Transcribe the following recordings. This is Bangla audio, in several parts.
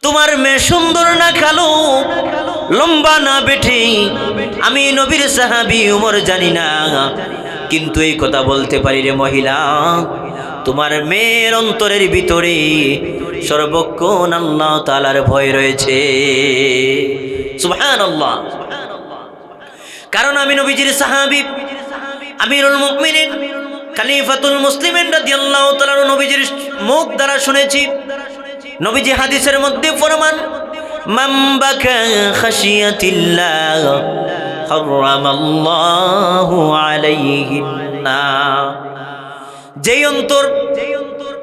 তোমার মেয়ে সুন্দর না কালো, লম্বা না বেঠে, আমি নবীর সাহাবী উমর জানি না, কিন্তু এই কথা বলতে পারি রে মহিলা, তোমার মেয়ের অন্তরের ভিতরে সর্বক্ষণ আল্লাহ তাআলার ভয় রয়েছে। সুবহানাল্লাহ। কারণ আমি নবীজির সাহাবী, আমিরুল মুমিনিন, খলিফাতুল মুসলিমিন রাদিয়াল্লাহু তাআলা নবীজির মুখ দ্বারা শুনেছি। নবীজি হাদিসের মধ্যে ফরমান, মান বাকা খাশিয়াতিল্লাহ হারামাল্লাহু আলাইহিন নার। যেই অন্তর,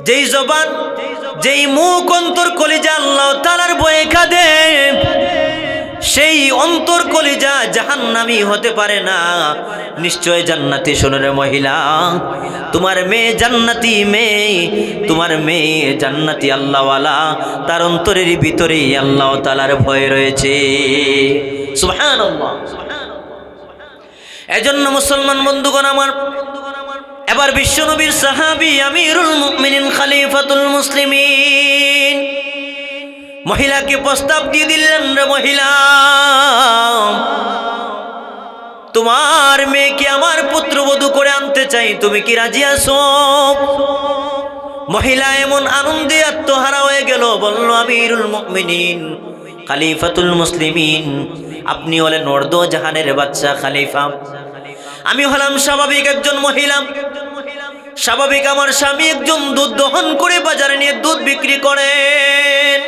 যেই জবান, যেই মুখ, অন্তর, কলিজা আল্লাহ তাআলার ভয়ে কাঁদে, সেই অন্তর কলিজা জাহান্নামী হতে পারে না। নিশ্চয় জান্নাতি। শোনো রে মহিলা, তোমার মেয়ে জান্নাতি মেয়ে, তোমার মেয়ে জান্নাতি আল্লাহওয়ালা, তার অন্তরের ভিতরেই আল্লাহ তাআলার ভয় রয়েছে। সুবহানাল্লাহ। এজন্য মুসলমান বন্ধুগণ আমার, এবার বিশ্বনবীর সাহাবী আমিরুল মুমিনিন খলিফাতুল মুসলিমিন মহিলাকে প্রস্তাব দিয়ে দিলেন, রে মহিলা, তোমার মেয়েকে আমার পুত্রবধূ করে আনতে চাই, তুমি কি রাজি আছো? মহিলা এমন আনন্দে আত্মহারা হয়ে গেল, বলল, আমিরুল মুমিনিন খলিফাতুল মুসলিমিন, আপনি হলেন অর্ধ জাহানের বাদশা খলিফা, আমি হলাম স্বাভাবিক একজন মহিলা। স্বাভাবিক আমার স্বামী একজন দুধ দহন করে বাজারে নিয়ে দুধ বিক্রি করেন,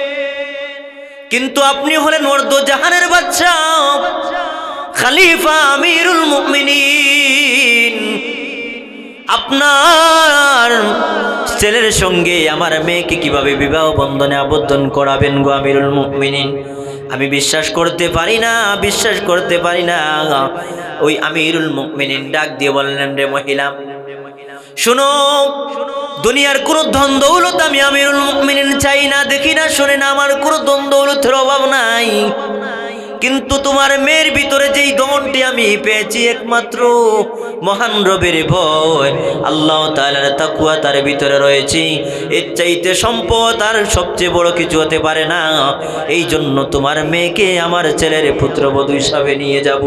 কিন্তু আপনি হলেন অর্ধ জাহানের বাদশা খলিফা আমিরুল মুমিনিন, আপনার ছেলের সঙ্গে আমার মেয়েকে কিভাবে বিবাহ বন্ধনে আবদ্ধ করাবেন গো আমিরুল মুমিনিন? আমি বিশ্বাস করতে পারি না, বিশ্বাস করতে পারি না। ওই আমিরুল মুমিনিন ডাক দিয়ে বললেন, রে মহিলা, শুনো, দুনিয়ার কোন ধন দৌলত আমি আমিরুল মুমিনিন চাই না, দেখি না, শুনে না, আমার কোন ধন দৌলতের অভাব নাই, কিন্তু তোমার মেয়ের ভিতরে যেই ধনটি আমি পেয়েছি, একমাত্র মহান রবের ভয়, আল্লাহ তাআলার তাকওয়া তার ভিতরে রয়েছে। এর চাইতে সম্পদ আর সবচেয়ে বড় কিছু হতে পারে না। এই জন্য তোমার মেয়েকে আমার ছেলের পুত্রবধূ হিসাবে নিয়ে যাব।